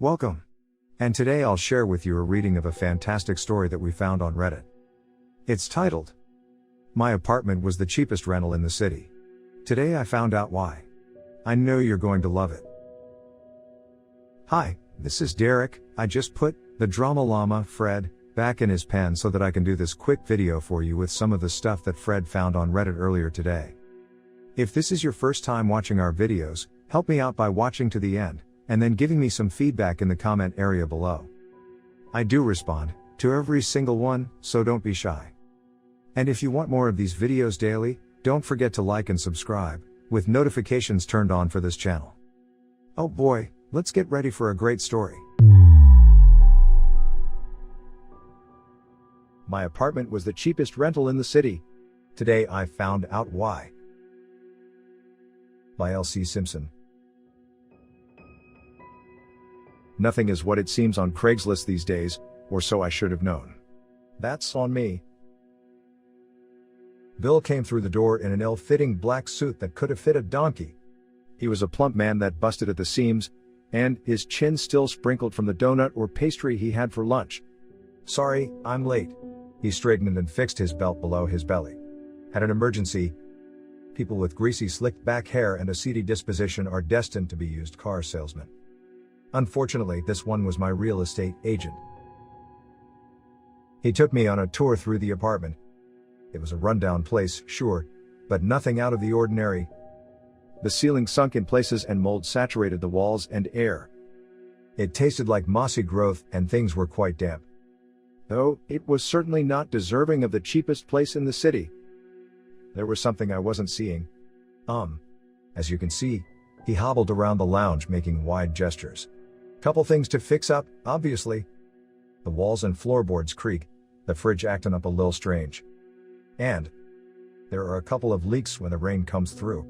Welcome. And today I'll share with you a reading of a fantastic story that we found on Reddit. It's titled, "My apartment was the cheapest rental in the city. Today I found out why." I know you're going to love it. Hi, this is Derek. I just put the Drama Llama, Fred, back in his pen so that I can do this quick video for you with some of the stuff that Fred found on Reddit earlier today. If this is your first time watching our videos, help me out by watching to the end, and then giving me some feedback in the comment area below. I do respond to every single one, so don't be shy. And if you want more of these videos daily, don't forget to like and subscribe, with notifications turned on for this channel. Oh boy, let's get ready for a great story. My apartment was the cheapest rental in the city. Today I found out why. By L.C. Simpson. Nothing is what it seems on Craigslist these days, or so I should have known. That's on me. Bill came through the door in an ill-fitting black suit that could have fit a donkey. He was a plump man that busted at the seams, and his chin still sprinkled from the donut or pastry he had for lunch. "Sorry, I'm late." He straightened and fixed his belt below his belly. "Had an emergency." People with greasy slicked back hair and a seedy disposition are destined to be used car salesmen. Unfortunately, this one was my real estate agent. He took me on a tour through the apartment. It was a rundown place, sure, but nothing out of the ordinary. The ceiling sunk in places and mold saturated the walls and air. It tasted like mossy growth and things were quite damp. Though, it was certainly not deserving of the cheapest place in the city. There was something I wasn't seeing. As you can see, he hobbled around the lounge making wide gestures. Couple things to fix up, obviously. The walls and floorboards creak, the fridge acting up a little strange. And there are a couple of leaks when the rain comes through.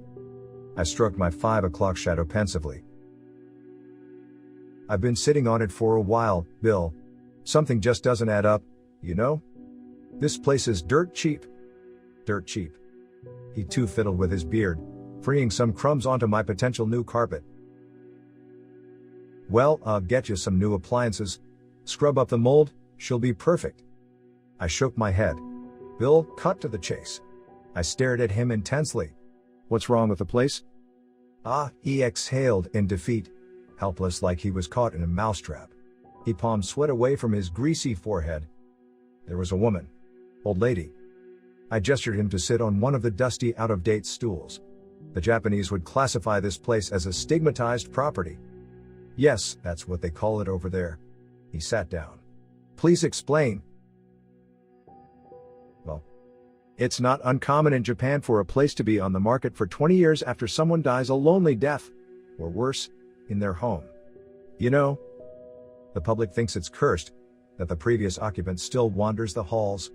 I stroked my 5 o'clock shadow pensively. "I've been sitting on it for a while, Bill. Something just doesn't add up, you know? This place is dirt cheap." Dirt cheap. He too fiddled with his beard, freeing some crumbs onto my potential new carpet. "Well, I'll get you some new appliances. Scrub up the mold, she'll be perfect." I shook my head. Bill cut to the chase. I stared at him intensely. "What's wrong with the place?" He exhaled in defeat, helpless like he was caught in a mousetrap. He palmed sweat away from his greasy forehead. There was a woman. Old lady. I gestured him to sit on one of the dusty, out-of-date stools. The Japanese would classify this place as a stigmatized property. "Yes, that's what they call it over there." He sat down. "Please explain." "Well, it's not uncommon in Japan for a place to be on the market for 20 years after someone dies a lonely death, or worse, in their home. You know, the public thinks it's cursed, that the previous occupant still wanders the halls."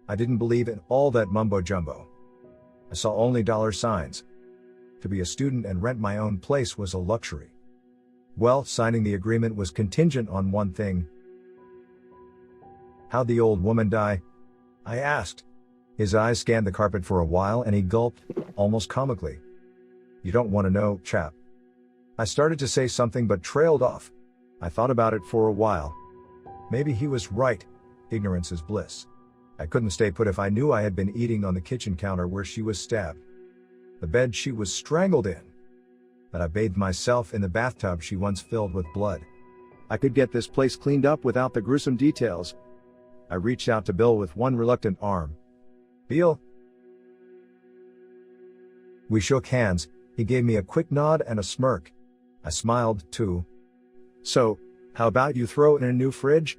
I didn't believe in all that mumbo-jumbo. I saw only dollar signs. To be a student and rent my own place was a luxury. Well, signing the agreement was contingent on one thing. "How'd the old woman die?" I asked. His eyes scanned the carpet for a while and he gulped, almost comically. "You don't want to know, chap." I started to say something but trailed off. I thought about it for a while. Maybe he was right. Ignorance is bliss. I couldn't stay put if I knew I had been eating on the kitchen counter where she was stabbed. The bed she was strangled in. That I bathed myself in the bathtub she once filled with blood. I could get this place cleaned up without the gruesome details. I reached out to Bill with one reluctant arm. "Bill." We shook hands. He gave me a quick nod and a smirk. I smiled, too. "So, how about you throw in a new fridge?"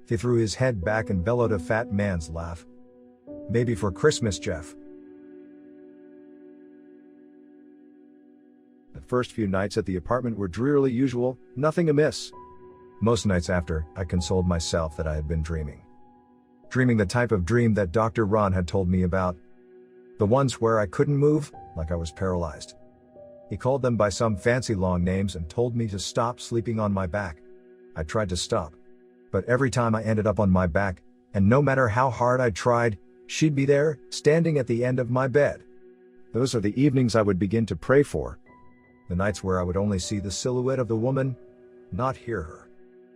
He threw his head back and bellowed a fat man's laugh. "Maybe for Christmas, Jeff." The first few nights at the apartment were drearily usual, nothing amiss. Most nights after, I consoled myself that I had been dreaming. Dreaming the type of dream that Dr. Ron had told me about. The ones where I couldn't move, like I was paralyzed. He called them by some fancy long names and told me to stop sleeping on my back. I tried to stop. But every time I ended up on my back, and no matter how hard I tried, she'd be there, standing at the end of my bed. Those are the evenings I would begin to pray for. The nights where I would only see the silhouette of the woman, not hear her.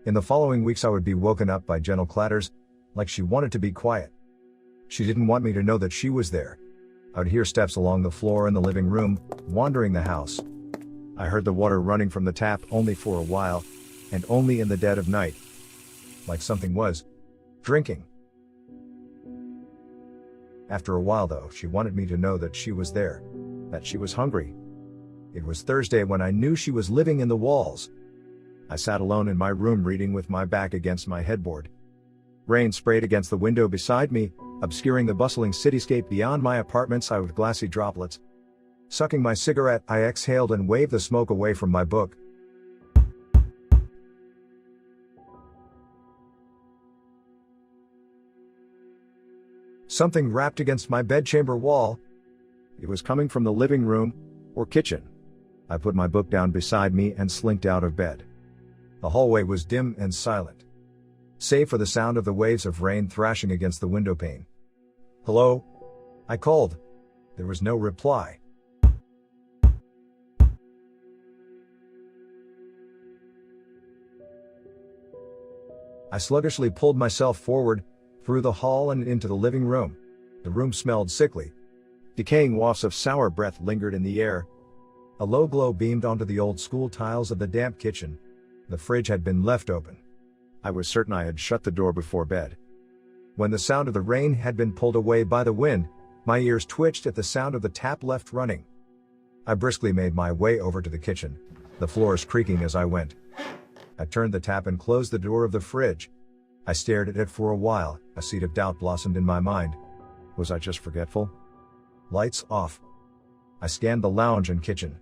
In the following weeks I would be woken up by gentle clatters, like she wanted to be quiet. She didn't want me to know that she was there. I would hear steps along the floor in the living room, wandering the house. I heard the water running from the tap only for a while, and only in the dead of night. Like something was drinking. After a while though, she wanted me to know that she was there, that she was hungry. It was Thursday when I knew she was living in the walls. I sat alone in my room reading with my back against my headboard. Rain sprayed against the window beside me, obscuring the bustling cityscape beyond my apartment side with glassy droplets. Sucking my cigarette, I exhaled and waved the smoke away from my book. Something rapped against my bedchamber wall. It was coming from the living room, or kitchen. I put my book down beside me and slinked out of bed. The hallway was dim and silent, save for the sound of the waves of rain thrashing against the window pane. "Hello?" I called. There was no reply. I sluggishly pulled myself forward, through the hall and into the living room. The room smelled sickly. Decaying wafts of sour breath lingered in the air. A low glow beamed onto the old school tiles of the damp kitchen. The fridge had been left open. I was certain I had shut the door before bed. When the sound of the rain had been pulled away by the wind, my ears twitched at the sound of the tap left running. I briskly made my way over to the kitchen, the floors creaking as I went. I turned the tap and closed the door of the fridge. I stared at it for a while, a seed of doubt blossomed in my mind. Was I just forgetful? Lights off. I scanned the lounge and kitchen.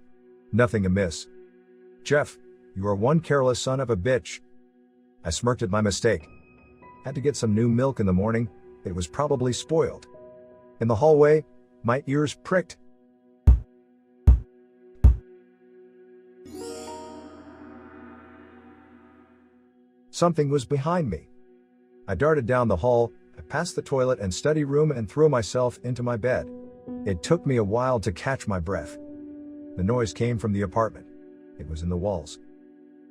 Nothing amiss. "Jeff, you are one careless son of a bitch." I smirked at my mistake. Had to get some new milk in the morning, it was probably spoiled. In the hallway, my ears pricked. Something was behind me. I darted down the hall, past the toilet and study room and threw myself into my bed. It took me a while to catch my breath. The noise came from the apartment. It was in the walls.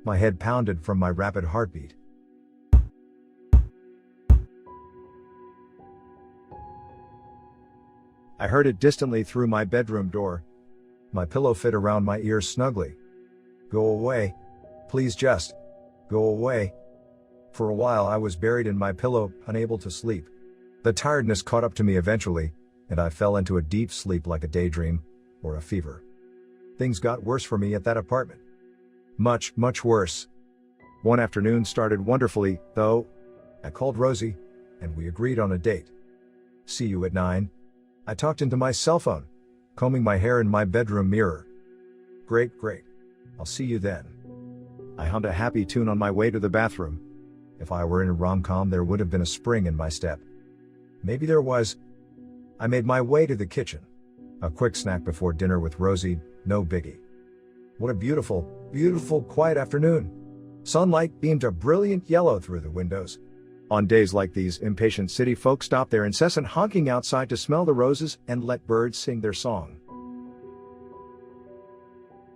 My head pounded from my rapid heartbeat. I heard it distantly through my bedroom door. My pillow fit around my ears snugly. "Go away. Please just go away." For a while I was buried in my pillow, unable to sleep. The tiredness caught up to me eventually, and I fell into a deep sleep like a daydream, or a fever. Things got worse for me at that apartment. Much, much worse. One afternoon started wonderfully, though. I called Rosie, and we agreed on a date. "See you at 9. I talked into my cell phone, combing my hair in my bedroom mirror. "Great, great. I'll see you then." I hummed a happy tune on my way to the bathroom. If I were in a rom-com, there would have been a spring in my step. Maybe there was. I made my way to the kitchen. A quick snack before dinner with Rosie, no biggie. What a beautiful, beautiful, quiet afternoon. Sunlight beamed a brilliant yellow through the windows. On days like these, impatient city folk stop their incessant honking outside to smell the roses and let birds sing their song.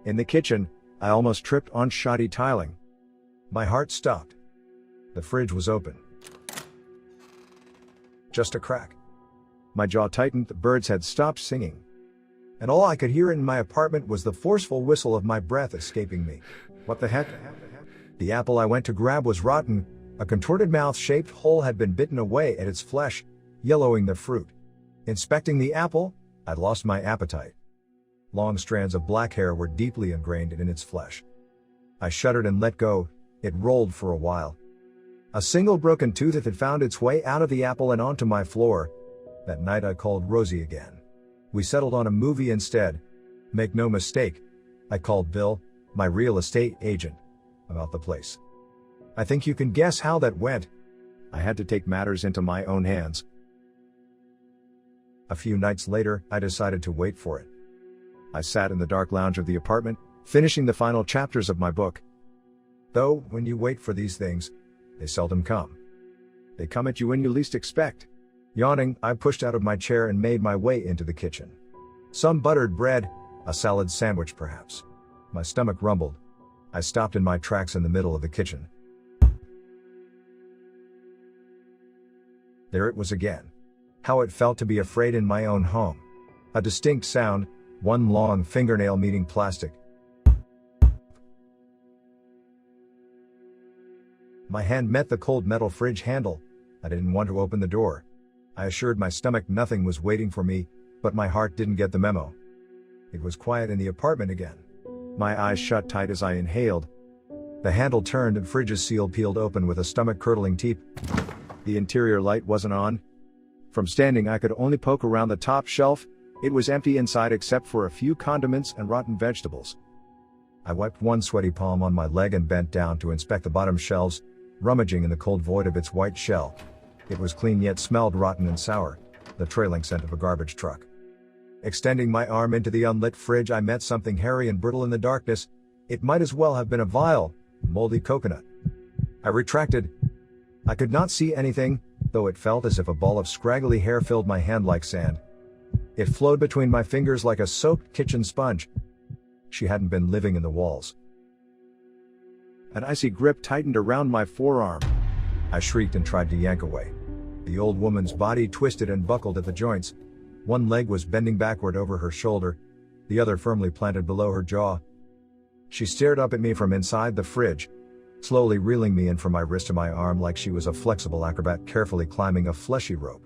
In the kitchen, I almost tripped on shoddy tiling. My heart stopped. The fridge was open. Just a crack. My jaw tightened, the birds had stopped singing. And all I could hear in my apartment was the forceful whistle of my breath escaping me. What the heck? The apple I went to grab was rotten. A contorted mouth-shaped hole had been bitten away at its flesh, yellowing the fruit. Inspecting the apple, I'd lost my appetite. Long strands of black hair were deeply ingrained in its flesh. I shuddered and let go. It rolled for a while. A single broken tooth had found its way out of the apple and onto my floor. That night I called Rosie again. We settled on a movie instead. Make no mistake, I called Bill, my real estate agent, about the place. I think you can guess how that went. I had to take matters into my own hands. A few nights later, I decided to wait for it. I sat in the dark lounge of the apartment, finishing the final chapters of my book. Though, when you wait for these things, they seldom come. They come at you when you least expect. Yawning, I pushed out of my chair and made my way into the kitchen. Some buttered bread, a salad sandwich perhaps. My stomach rumbled. I stopped in my tracks in the middle of the kitchen. There it was again. How it felt to be afraid in my own home. A distinct sound, one long fingernail meeting plastic. My hand met the cold metal fridge handle. I didn't want to open the door. I assured my stomach nothing was waiting for me, but my heart didn't get the memo. It was quiet in the apartment again. My eyes shut tight as I inhaled. The handle turned and fridge's seal peeled open with a stomach-curdling teep. The interior light wasn't on. From standing I could only poke around the top shelf. It was empty inside except for a few condiments and rotten vegetables. I wiped one sweaty palm on my leg and bent down to inspect the bottom shelves, rummaging in the cold void of its white shell. It was clean yet smelled rotten and sour, the trailing scent of a garbage truck. Extending my arm into the unlit fridge, I met something hairy and brittle in the darkness. It might as well have been a vile, moldy coconut. I retracted. I could not see anything, though it felt as if a ball of scraggly hair filled my hand like sand. It flowed between my fingers like a soaked kitchen sponge. She hadn't been living in the walls. An icy grip tightened around my forearm. I shrieked and tried to yank away. The old woman's body twisted and buckled at the joints. One leg was bending backward over her shoulder, the other firmly planted below her jaw. She stared up at me from inside the fridge, slowly reeling me in from my wrist to my arm like she was a flexible acrobat carefully climbing a fleshy rope.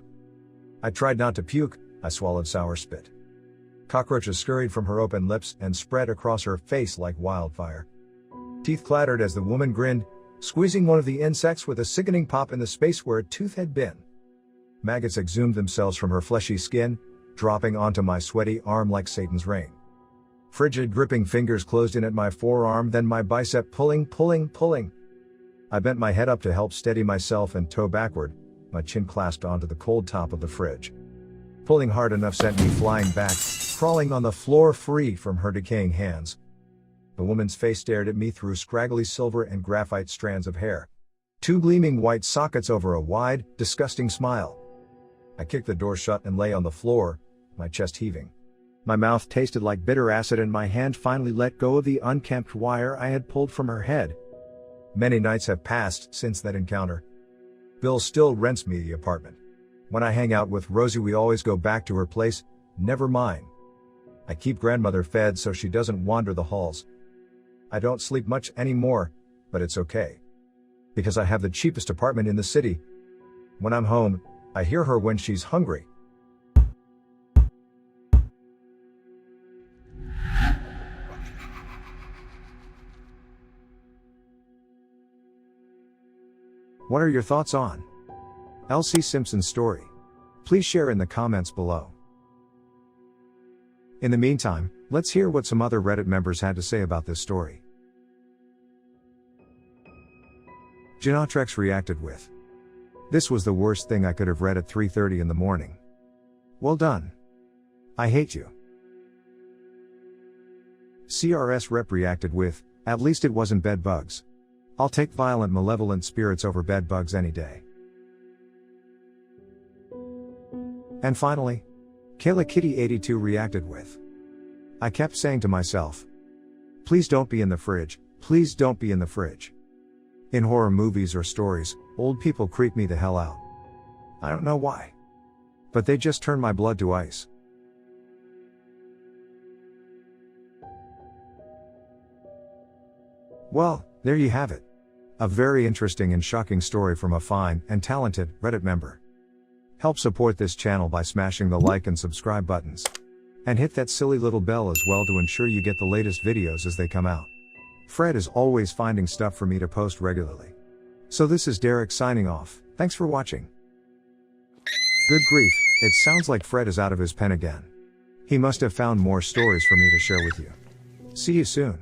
I tried not to puke. I swallowed sour spit. Cockroaches scurried from her open lips and spread across her face like wildfire. Teeth clattered as the woman grinned, squeezing one of the insects with a sickening pop in the space where a tooth had been. Maggots exhumed themselves from her fleshy skin, dropping onto my sweaty arm like Satan's rain. Frigid, gripping fingers closed in at my forearm, then my bicep pulling. I bent my head up to help steady myself and toe backward, my chin clasped onto the cold top of the fridge. Pulling hard enough sent me flying back, crawling on the floor free from her decaying hands. The woman's face stared at me through scraggly silver and graphite strands of hair. Two gleaming white sockets over a wide, disgusting smile. I kicked the door shut and lay on the floor, my chest heaving. My mouth tasted like bitter acid and my hand finally let go of the unkempt wire I had pulled from her head. Many nights have passed since that encounter. Bill still rents me the apartment. When I hang out with Rosie we always go back to her place, never mine. I keep grandmother fed so she doesn't wander the halls. I don't sleep much anymore, but it's okay. Because I have the cheapest apartment in the city. When I'm home, I hear her when she's hungry. What are your thoughts on L.C. Simpson's story? Please share in the comments below. In the meantime, let's hear what some other Reddit members had to say about this story. Genotrex reacted with, "This was the worst thing I could have read at 3:30 in the morning. Well done. I hate you." CRS Rep reacted with, "At least it wasn't bed bugs. I'll take violent malevolent spirits over bed bugs any day." And finally, Kayla Kitty 82 reacted with, "I kept saying to myself, please don't be in the fridge, please don't be in the fridge. In horror movies or stories, old people creep me the hell out. I don't know why. But they just turn my blood to ice." Well, there you have it. A very interesting and shocking story from a fine and talented Reddit member. Help support this channel by smashing the like and subscribe buttons. And hit that silly little bell as well to ensure you get the latest videos as they come out. Fred is always finding stuff for me to post regularly. So this is Derek signing off. Thanks for watching. Good grief, it sounds like Fred is out of his pen again. He must have found more stories for me to share with you. See you soon.